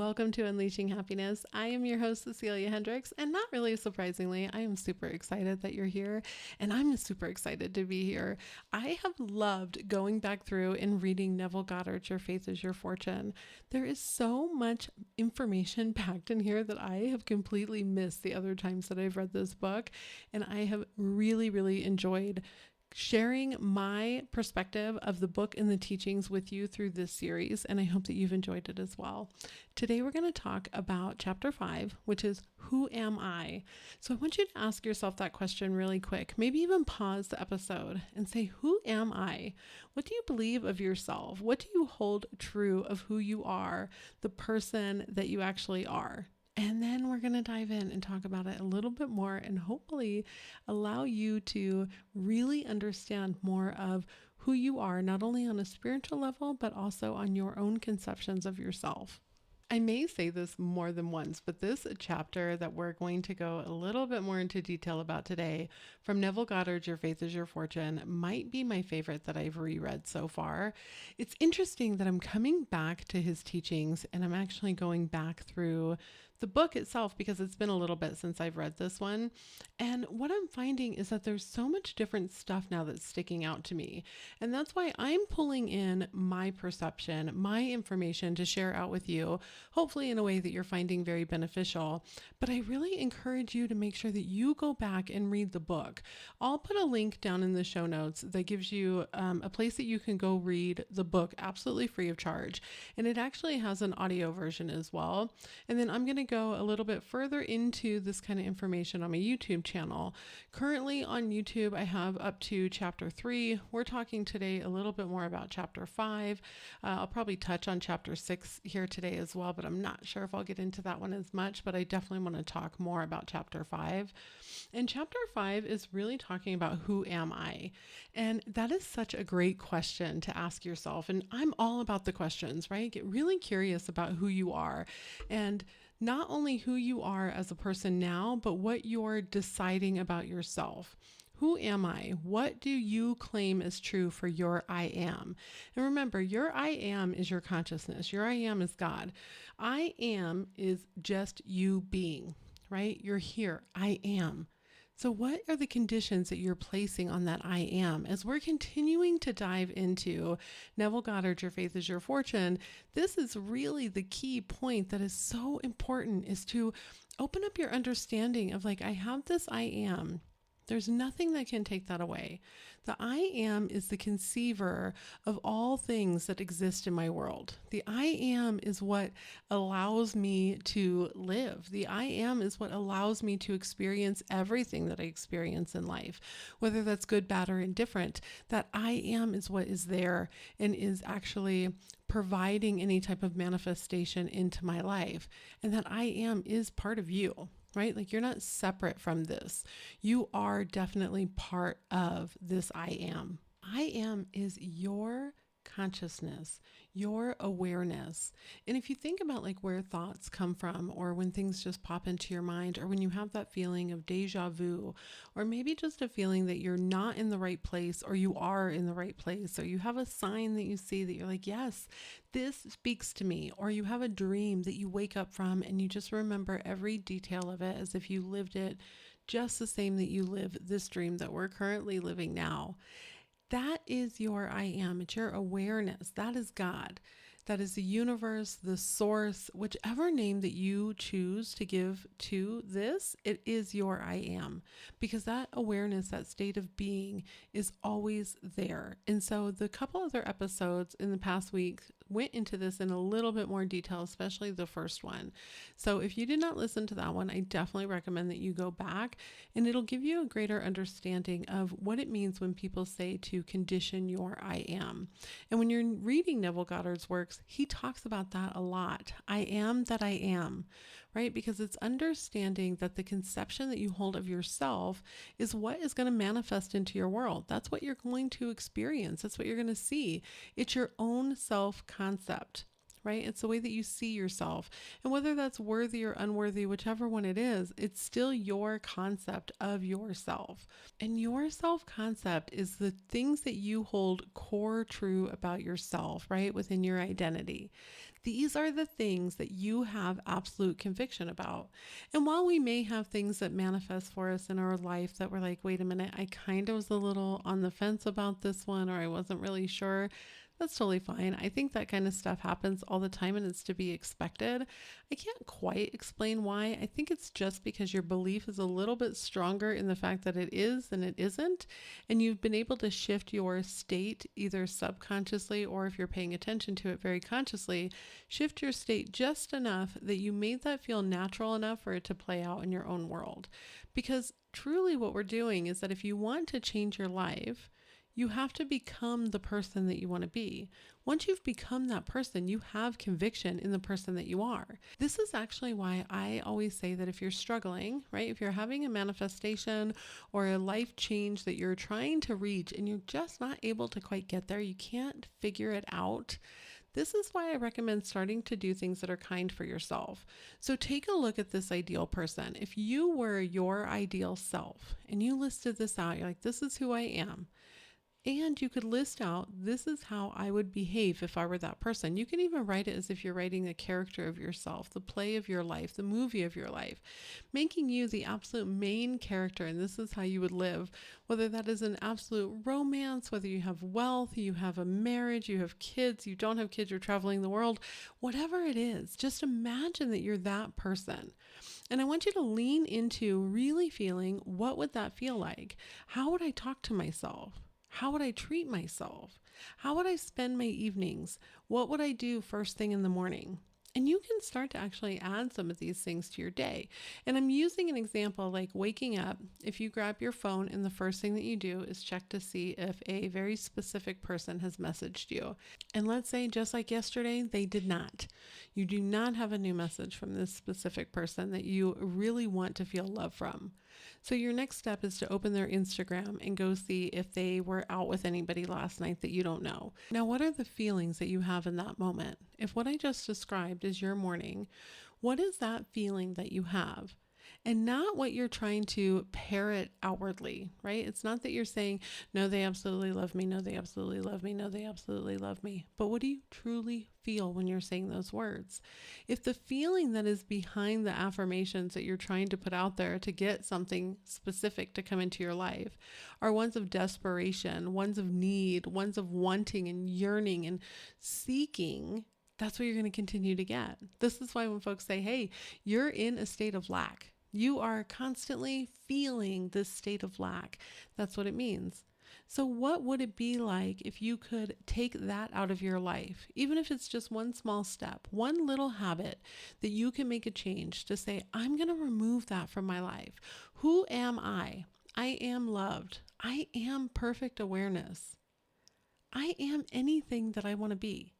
Welcome to Unleashing Happiness. I am your host, Cecilia Hendricks, and not really surprisingly, I am super excited that you're here, and I'm super excited to be here. I have loved going back through and reading Neville Goddard's Your Faith is Your Fortune. There is so much information packed in here that I have completely missed the other times that I've read this book, and I have really enjoyed sharing my perspective of the book and the teachings with you through this series, and I hope that you've enjoyed it as well. Today we're going to talk about chapter 5, which is Who Am I? So I want you to ask yourself that question really quick. Maybe even pause the episode and say, who am I? What do you believe of yourself? What do you hold true of who you are, the person that you actually are? And then we're going to dive in and talk about it a little bit more and hopefully allow you to really understand more of who you are, not only on a spiritual level, but also on your own conceptions of yourself. I may say this more than once, but this chapter that we're going to go a little bit more into detail about today from Neville Goddard's Your Faith is Your Fortune might be my favorite that I've reread so far. It's interesting that I'm coming back to his teachings and I'm actually going back through the book itself because it's been a little bit since I've read this one. And what I'm finding is that there's so much different stuff now that's sticking out to me. And that's why I'm pulling in my perception, my information to share out with you, hopefully in a way that you're finding very beneficial. But I really encourage you to make sure that you go back and read the book. I'll put a link down in the show notes that gives you a place that you can go read the book absolutely free of charge. And it actually has an audio version as well. And then I'm going to go a little bit further into this kind of information on my YouTube channel. Currently on YouTube, I have up to chapter 3. We're talking today a little bit more about chapter 5. I'll probably touch on chapter 6 here today as well, but I'm not sure if I'll get into that one as much, but I definitely want to talk more about chapter 5. And chapter 5 is really talking about who am I? And that is such a great question to ask yourself. And I'm all about the questions, right? Get really curious about who you are. And not only who you are as a person now, but what you're deciding about yourself. Who am I? What do you claim is true for your I am? And remember, your I am is your consciousness. Your I am is God. I am is just you being, right? You're here. I am. So what are the conditions that you're placing on that I am? As we're continuing to dive into Neville Goddard's Your Faith is Your Fortune, this is really the key point that is so important, is to open up your understanding of I have this I am. There's nothing that can take that away. The I am is the conceiver of all things that exist in my world. The I am is what allows me to live. The I am is what allows me to experience everything that I experience in life, whether that's good, bad, or indifferent. That I am is what is there and is actually providing any type of manifestation into my life. And that I am is part of you. Right? You're not separate from this. You are definitely part of this I am. I am is your consciousness, your awareness. And if you think about where thoughts come from, or when things just pop into your mind, or when you have that feeling of deja vu, or maybe just a feeling that you're not in the right place, or you are in the right place, or you have a sign that you see that you're yes, this speaks to me, or you have a dream that you wake up from and you just remember every detail of it as if you lived it just the same that you live this dream that we're currently living now. That is your I am. It's your awareness. That is God. That is the universe, the source, whichever name that you choose to give to this, it is your I am. Because that awareness, that state of being is always there. And so the couple other episodes in the past week went into this in a little bit more detail, especially the first one. So if you did not listen to that one, I definitely recommend that you go back, and it'll give you a greater understanding of what it means when people say to condition your I am. And when you're reading Neville Goddard's works, he talks about that a lot. I am that I am, right? Because it's understanding that the conception that you hold of yourself is what is going to manifest into your world. That's what you're going to experience. That's what you're going to see. It's your own self-concept, right? It's the way that you see yourself. And whether that's worthy or unworthy, whichever one it is, it's still your concept of yourself. And your self-concept is the things that you hold core true about yourself, right? Within your identity. These are the things that you have absolute conviction about. And while we may have things that manifest for us in our life that we're like, wait a minute, I kind of was a little on the fence about this one, or I wasn't really sure. That's totally fine. I think that kind of stuff happens all the time and it's to be expected. I can't quite explain why. I think it's just because your belief is a little bit stronger in the fact that it is than it isn't. And you've been able to shift your state either subconsciously or if you're paying attention to it very consciously, shift your state just enough that you made that feel natural enough for it to play out in your own world. Because truly what we're doing is that if you want to change your life, you have to become the person that you want to be. Once you've become that person, you have conviction in the person that you are. This is actually why I always say that if you're struggling, right, if you're having a manifestation or a life change that you're trying to reach and you're just not able to quite get there, you can't figure it out. This is why I recommend starting to do things that are kind for yourself. So take a look at this ideal person. If you were your ideal self and you listed this out, you're like, this is who I am. And you could list out, this is how I would behave if I were that person. You can even write it as if you're writing the character of yourself, the play of your life, the movie of your life, making you the absolute main character. And this is how you would live, whether that is an absolute romance, whether you have wealth, you have a marriage, you have kids, you don't have kids, you're traveling the world, whatever it is, just imagine that you're that person. And I want you to lean into really feeling, what would that feel like? How would I talk to myself? How would I treat myself? How would I spend my evenings? What would I do first thing in the morning? And you can start to actually add some of these things to your day. And I'm using an example like waking up. If you grab your phone and the first thing that you do is check to see if a very specific person has messaged you. And let's say just like yesterday, they did not. You do not have a new message from this specific person that you really want to feel love from. So your next step is to open their Instagram and go see if they were out with anybody last night that you don't know. Now, what are the feelings that you have in that moment? If what I just described is your morning, what is that feeling that you have? And not what you're trying to parrot outwardly, right? It's not that you're saying, no, they absolutely love me. No, they absolutely love me. No, they absolutely love me. But what do you truly feel when you're saying those words? If the feeling that is behind the affirmations that you're trying to put out there to get something specific to come into your life are ones of desperation, ones of need, ones of wanting and yearning and seeking, that's what you're going to continue to get. This is why when folks say, hey, you're in a state of lack, you are constantly feeling this state of lack. That's what it means. So what would it be like if you could take that out of your life, even if it's just one small step, one little habit that you can make a change to say, I'm going to remove that from my life. Who am I? I am loved. I am perfect awareness. I am anything that I want to be.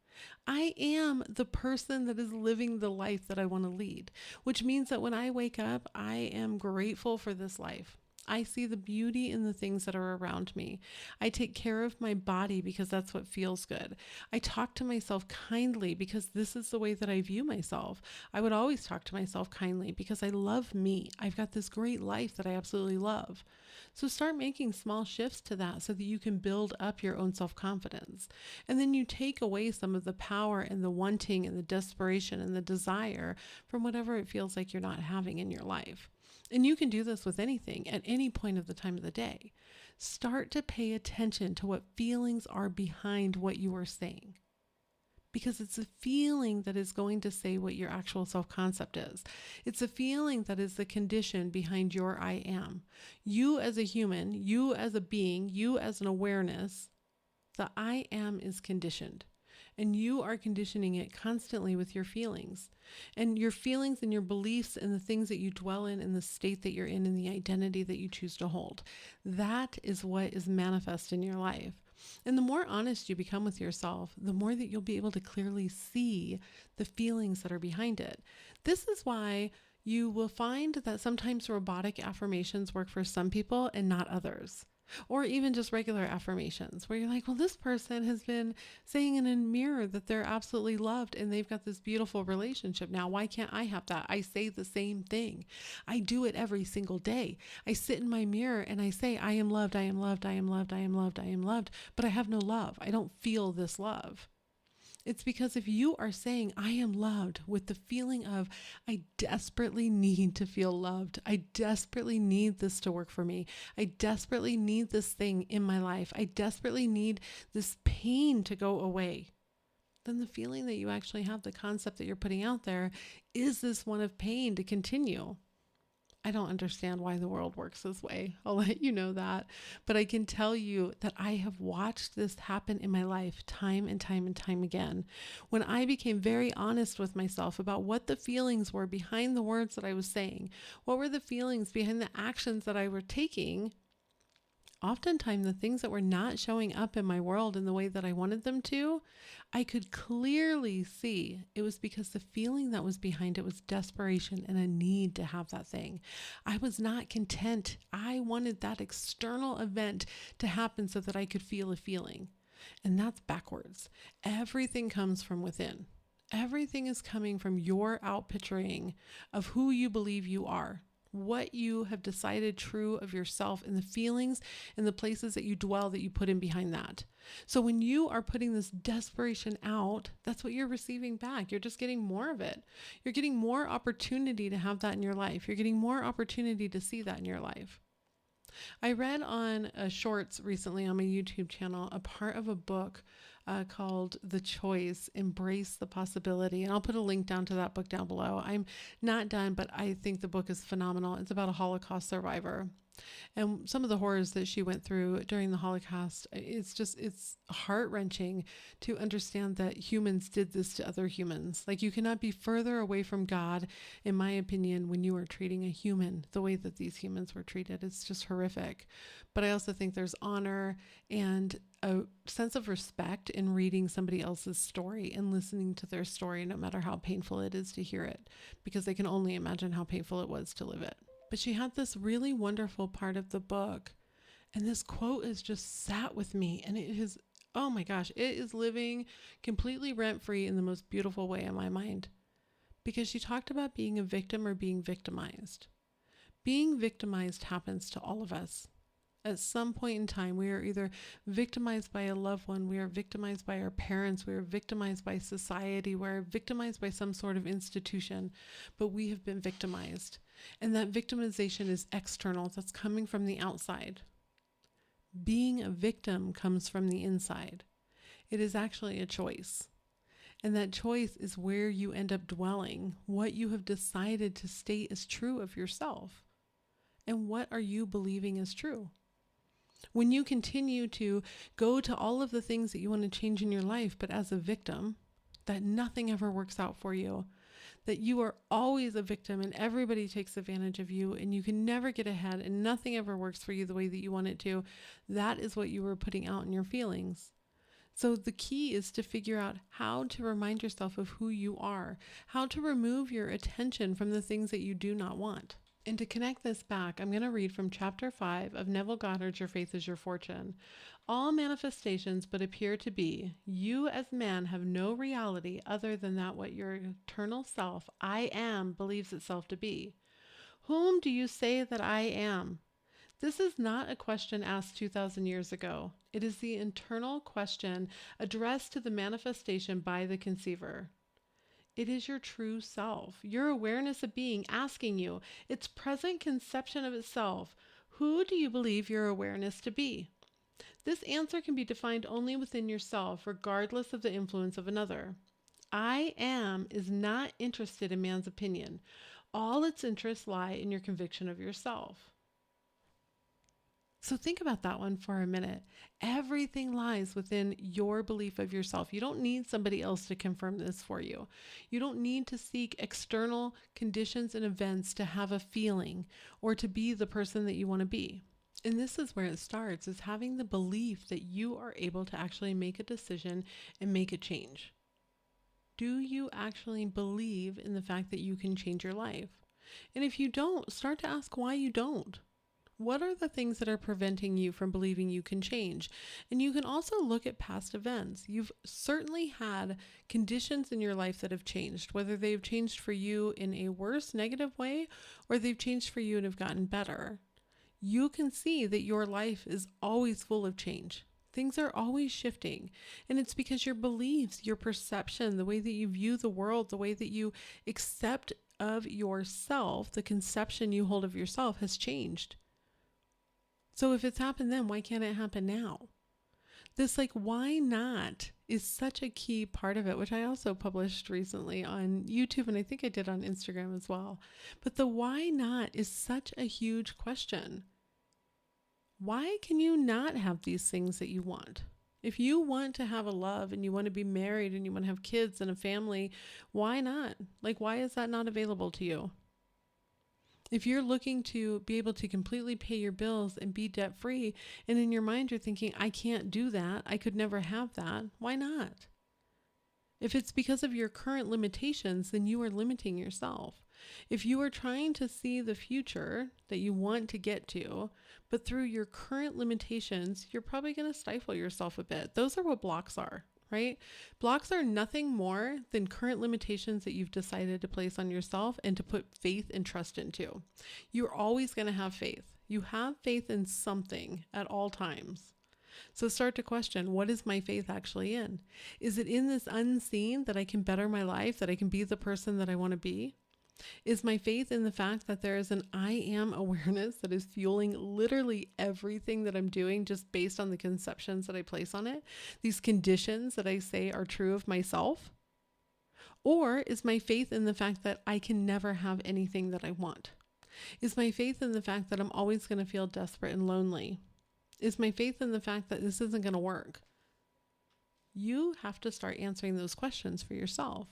I am the person that is living the life that I want to lead, which means that when I wake up, I am grateful for this life. I see the beauty in the things that are around me. I take care of my body because that's what feels good. I talk to myself kindly because this is the way that I view myself. I would always talk to myself kindly because I love me. I've got this great life that I absolutely love. So start making small shifts to that so that you can build up your own self-confidence. And then you take away some of the power and the wanting and the desperation and the desire from whatever it feels like you're not having in your life. And you can do this with anything at any point of the time of the day. Start to pay attention to what feelings are behind what you are saying. Because it's a feeling that is going to say what your actual self-concept is. It's a feeling that is the condition behind your I am. You as a human, you as a being, you as an awareness, the I am is conditioned. And you are conditioning it constantly with your feelings. And your feelings and your beliefs and the things that you dwell in the state that you're in and the identity that you choose to hold. That is what is manifest in your life. And the more honest you become with yourself, the more that you'll be able to clearly see the feelings that are behind it. This is why you will find that sometimes robotic affirmations work for some people and not others. Or even just regular affirmations where you're like, well, this person has been saying in a mirror that they're absolutely loved and they've got this beautiful relationship now. Why can't I have that? I say the same thing. I do it every single day. I sit in my mirror and I say, I am loved, I am loved, I am loved, I am loved, I am loved, but I have no love. I don't feel this love. It's because if you are saying, I am loved with the feeling of, I desperately need to feel loved. I desperately need this to work for me. I desperately need this thing in my life. I desperately need this pain to go away. Then the feeling that you actually have, the concept that you're putting out there, is this one of pain to continue. I don't understand why the world works this way. I'll let you know that. But I can tell you that I have watched this happen in my life time and time and time again. When I became very honest with myself about what the feelings were behind the words that I was saying, what were the feelings behind the actions that I were taking, oftentimes the things that were not showing up in my world in the way that I wanted them to, I could clearly see it was because the feeling that was behind it was desperation and a need to have that thing. I was not content. I wanted that external event to happen so that I could feel a feeling. And that's backwards. Everything comes from within. Everything is coming from your outpicturing of who you believe you are, what you have decided true of yourself, and the feelings and the places that you dwell that you put in behind that. So when you are putting this desperation out, that's what you're receiving back. You're just getting more of it. You're getting more opportunity to have that in your life. You're getting more opportunity to see that in your life. I read on shorts recently on my YouTube channel a part of a book called The Choice, Embrace the Possibility. And I'll put a link down to that book down below. I'm not done, but I think the book is phenomenal. It's about a Holocaust survivor. And some of the horrors that she went through during the Holocaust, it's heart-wrenching to understand that humans did this to other humans. Like, you cannot be further away from God, in my opinion, when you are treating a human the way that these humans were treated. It's just horrific. But I also think there's honor and a sense of respect in reading somebody else's story and listening to their story, no matter how painful it is to hear it, because I can only imagine how painful it was to live it. But she had this really wonderful part of the book, and this quote has just sat with me, and it is, oh my gosh, it is living completely rent-free in the most beautiful way in my mind. Because she talked about being a victim or being victimized. Being victimized happens to all of us. At some point in time, we are either victimized by a loved one, we are victimized by our parents, we are victimized by society, we are victimized by some sort of institution, but we have been victimized. And that victimization is external, that's coming from the outside. Being a victim comes from the inside. It is actually a choice. And that choice is where you end up dwelling, what you have decided to state as true of yourself. And what are you believing is true? When you continue to go to all of the things that you want to change in your life, but as a victim, that nothing ever works out for you, that you are always a victim and everybody takes advantage of you and you can never get ahead and nothing ever works for you the way that you want it to, that is what you were putting out in your feelings. So the key is to figure out how to remind yourself of who you are, how to remove your attention from the things that you do not want. And to connect this back, I'm going to read from chapter 5 of Neville Goddard's Your Faith is Your Fortune. All manifestations but appear to be. You as man have no reality other than that what your eternal self, I am, believes itself to be. Whom do you say that I am? This is not a question asked 2,000 years ago. It is the internal question addressed to the manifestation by the conceiver. It is your true self, your awareness of being asking you, its present conception of itself. Who do you believe your awareness to be? This answer can be defined only within yourself, regardless of the influence of another. I am is not interested in man's opinion. All its interests lie in your conviction of yourself. So think about that one for a minute. Everything lies within your belief of yourself. You don't need somebody else to confirm this for you. You don't need to seek external conditions and events to have a feeling or to be the person that you want to be. And this is where it starts, is having the belief that you are able to actually make a decision and make a change. Do you actually believe in the fact that you can change your life? And if you don't, start to ask why you don't. What are the things that are preventing you from believing you can change? And you can also look at past events. You've certainly had conditions in your life that have changed, whether they've changed for you in a worse, negative way, or they've changed for you and have gotten better. You can see that your life is always full of change. Things are always shifting. And it's because your beliefs, your perception, the way that you view the world, the way that you accept of yourself, the conception you hold of yourself has changed. So if it's happened then, why can't it happen now? This why not is such a key part of it, which I also published recently on YouTube, and I think I did on Instagram as well. But the why not is such a huge question. Why can you not have these things that you want? If you want to have a love and you want to be married and you want to have kids and a family, why not? Why is that not available to you? If you're looking to be able to completely pay your bills and be debt free, and in your mind you're thinking, I can't do that, I could never have that, why not? If it's because of your current limitations, then you are limiting yourself. If you are trying to see the future that you want to get to, but through your current limitations, you're probably going to stifle yourself a bit. Those are what blocks are. Right? Blocks are nothing more than current limitations that you've decided to place on yourself and to put faith and trust into. You're always going to have faith. You have faith in something at all times. So start to question, what is my faith actually in? Is it in this unseen that I can better my life, that I can be the person that I want to be? Is my faith in the fact that there is an I am awareness that is fueling literally everything that I'm doing just based on the conceptions that I place on it? These conditions that I say are true of myself? Or is my faith in the fact that I can never have anything that I want? Is my faith in the fact that I'm always going to feel desperate and lonely? Is my faith in the fact that this isn't going to work? You have to start answering those questions for yourself.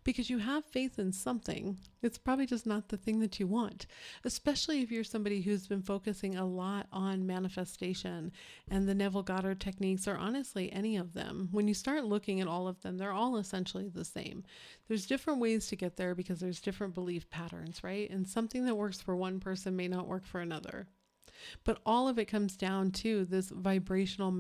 Because you have faith in something, it's probably just not the thing that you want, especially if you're somebody who's been focusing a lot on manifestation and the Neville Goddard techniques, or honestly any of them. When you start looking at all of them, they're all essentially the same. There's different ways to get there because there's different belief patterns, right? And something that works for one person may not work for another. But all of it comes down to this vibrational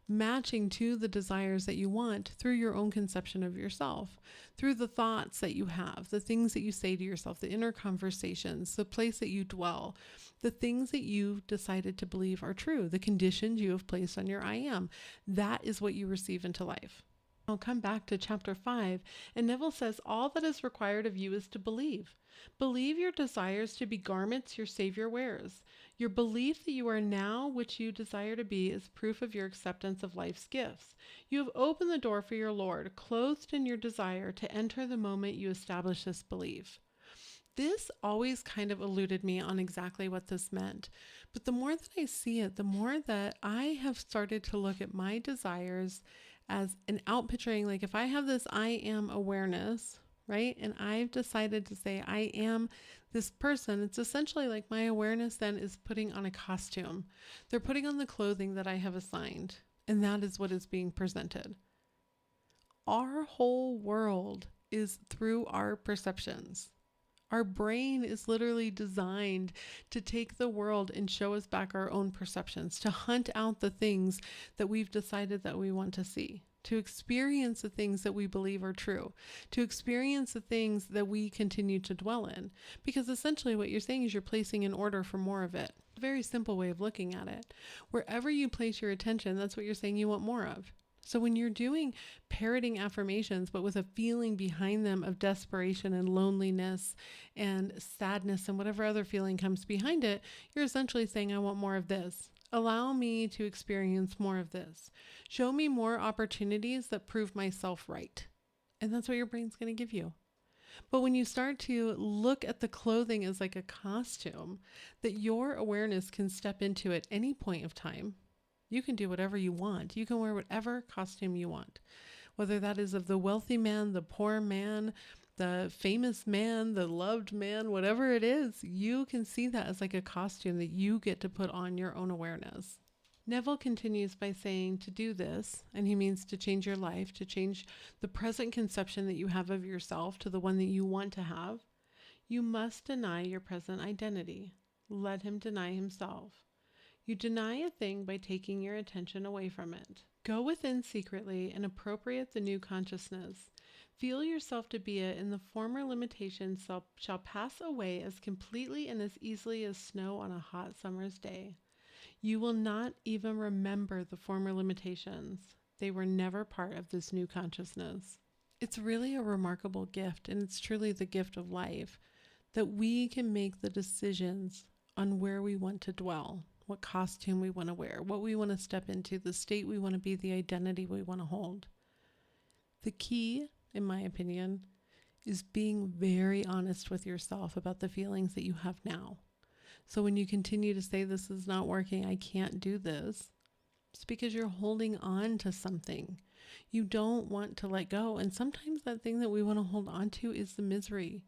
matching to the desires that you want through your own conception of yourself, through the thoughts that you have, the things that you say to yourself, the inner conversations, the place that you dwell, the things that you've decided to believe are true, the conditions you have placed on your I am. That is what you receive into life. I'll come back to chapter 5, and Neville says, all that is required of you is to believe. Believe your desires to be garments your Savior wears. Your belief that you are now which you desire to be is proof of your acceptance of life's gifts. You have opened the door for your Lord, clothed in your desire to enter the moment you establish this belief. This always kind of eluded me on exactly what this meant. But the more that I see it, the more that I have started to look at my desires as an outpicturing, if I have this I am awareness, right? And I've decided to say, I am this person. It's essentially my awareness then is putting on a costume. They're putting on the clothing that I have assigned. And that is what is being presented. Our whole world is through our perceptions. Our brain is literally designed to take the world and show us back our own perceptions, to hunt out the things that we've decided that we want to see, to experience the things that we believe are true, to experience the things that we continue to dwell in. Because essentially what you're saying is you're placing an order for more of it. A very simple way of looking at it. Wherever you place your attention, that's what you're saying you want more of. So when you're doing parroting affirmations, but with a feeling behind them of desperation and loneliness and sadness and whatever other feeling comes behind it, you're essentially saying, I want more of this. Allow me to experience more of this. Show me more opportunities that prove myself right. And that's what your brain's going to give you. But when you start to look at the clothing as like a costume that your awareness can step into at any point of time, you can do whatever you want. You can wear whatever costume you want, whether that is of the wealthy man, the poor man, the famous man, the loved man, whatever it is, you can see that as like a costume that you get to put on your own awareness. Neville continues by saying to do this, and he means to change your life, to change the present conception that you have of yourself to the one that you want to have, you must deny your present identity. let him deny himself. You deny a thing by taking your attention away from it. Go within secretly and appropriate the new consciousness. Feel yourself to be it, and the former limitations shall pass away as completely and as easily as snow on a hot summer's day. You will not even remember the former limitations. They were never part of this new consciousness. It's really a remarkable gift, and it's truly the gift of life, that we can make the decisions on where we want to dwell, what costume we want to wear, what we want to step into, the state we want to be, the identity we want to hold. The key, in my opinion, is being very honest with yourself about the feelings that you have now. So when you continue to say, this is not working, I can't do this, it's because you're holding on to something. You don't want to let go. And sometimes that thing that we want to hold on to is the misery.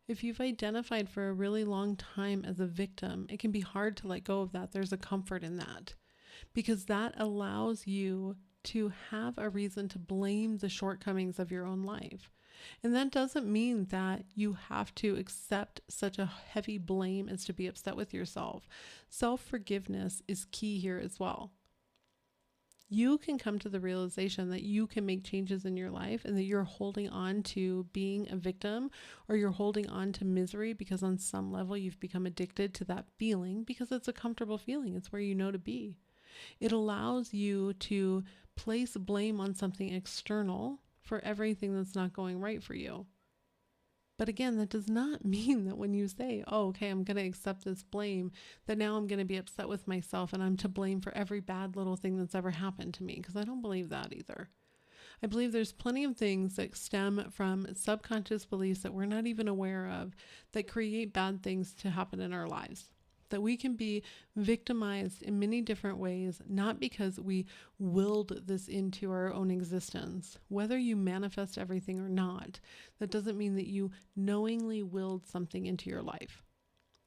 If you've identified for a really long time as a victim, it can be hard to let go of that. There's a comfort in that because that allows you to have a reason to blame the shortcomings of your own life. And that doesn't mean that you have to accept such a heavy blame as to be upset with yourself. Self-forgiveness is key here as well. You can come to the realization that you can make changes in your life and that you're holding on to being a victim or you're holding on to misery because on some level you've become addicted to that feeling because it's a comfortable feeling. It's where you know to be. It allows you to place blame on something external for everything that's not going right for you. But again, that does not mean that when you say, oh, okay, I'm going to accept this blame, that now I'm going to be upset with myself and I'm to blame for every bad little thing that's ever happened to me, because I don't believe that either. I believe there's plenty of things that stem from subconscious beliefs that we're not even aware of that create bad things to happen in our lives. That we can be victimized in many different ways, not because we willed this into our own existence. Whether you manifest everything or not, that doesn't mean that you knowingly willed something into your life.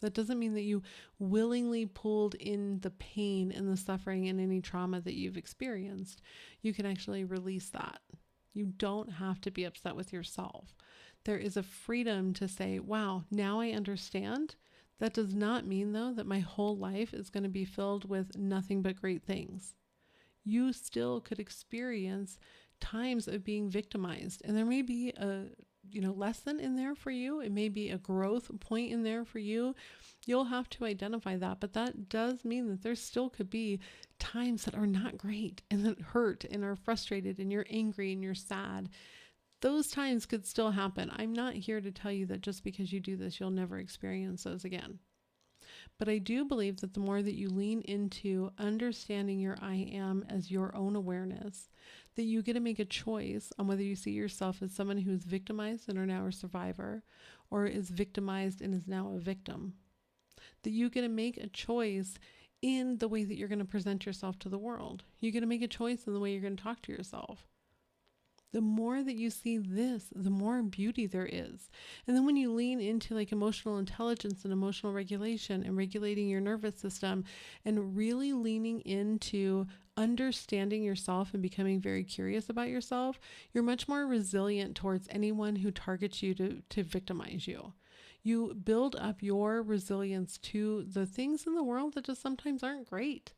That doesn't mean that you willingly pulled in the pain and the suffering and any trauma that you've experienced. You can actually release that. You don't have to be upset with yourself. There is a freedom to say, wow, now I understand. That does not mean, though, that my whole life is going to be filled with nothing but great things. You still could experience times of being victimized, and there may be a lesson in there for you. It may be a growth point in there for you. You'll have to identify that, but that does mean that there still could be times that are not great and that hurt and are frustrated and you're angry and you're sad. Those times could still happen. I'm not here to tell you that just because you do this, you'll never experience those again. But I do believe that the more that you lean into understanding your I am as your own awareness, that you get to make a choice on whether you see yourself as someone who is victimized and are now a survivor, or is victimized and is now a victim. That you get to make a choice in the way that you're going to present yourself to the world. You get to make a choice in the way you're going to talk to yourself. The more that you see this, the more beauty there is. And then when you lean into like emotional intelligence and emotional regulation and regulating your nervous system and really leaning into understanding yourself and becoming very curious about yourself, you're much more resilient towards anyone who targets you to victimize you. You build up your resilience to the things in the world that just sometimes aren't great.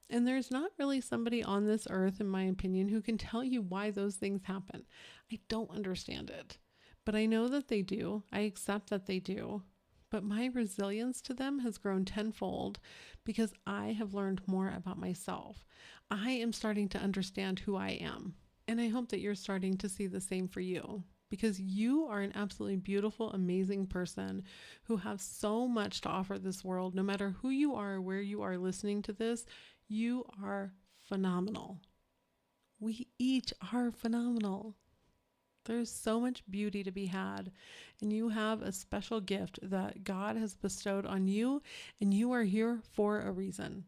And there's not really somebody on this earth, in my opinion, who can tell you why those things happen. I don't understand it, but I know that they do. I accept that they do. But my resilience to them has grown tenfold because I have learned more about myself. I am starting to understand who I am. And I hope that you're starting to see the same for you, because you are an absolutely beautiful, amazing person who has so much to offer this world. No matter who you are, where you are listening to this, you are phenomenal. We each are phenomenal. There's so much beauty to be had, and you have a special gift that God has bestowed on you, and you are here for a reason.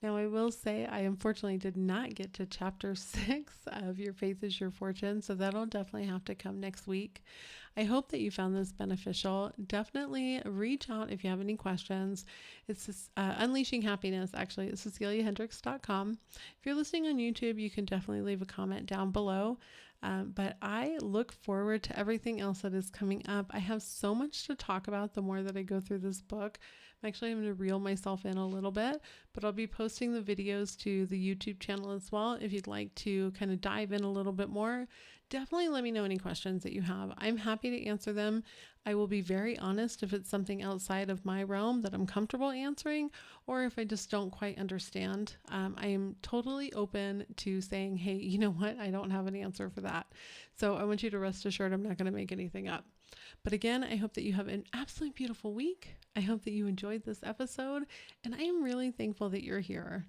Now, I will say I unfortunately did not get to chapter 6 of Your Faith is Your Fortune, so that'll definitely have to come next week. I hope that you found this beneficial. Definitely reach out if you have any questions. It's Unleashing Happiness, actually, it's CeciliaHendricks.com. If you're listening on YouTube, you can definitely leave a comment down below. But I look forward to everything else that is coming up. I have so much to talk about the more that I go through this book. I'm actually going to reel myself in a little bit, but I'll be posting the videos to the YouTube channel as well. If you'd like to kind of dive in a little bit more, definitely let me know any questions that you have. I'm happy to answer them. I will be very honest if it's something outside of my realm that I'm comfortable answering, or if I just don't quite understand. I am totally open to saying, hey, you know what? I don't have an answer for that. So I want you to rest assured I'm not going to make anything up. But again, I hope that you have an absolutely beautiful week. I hope that you enjoyed this episode, and I am really thankful that you're here.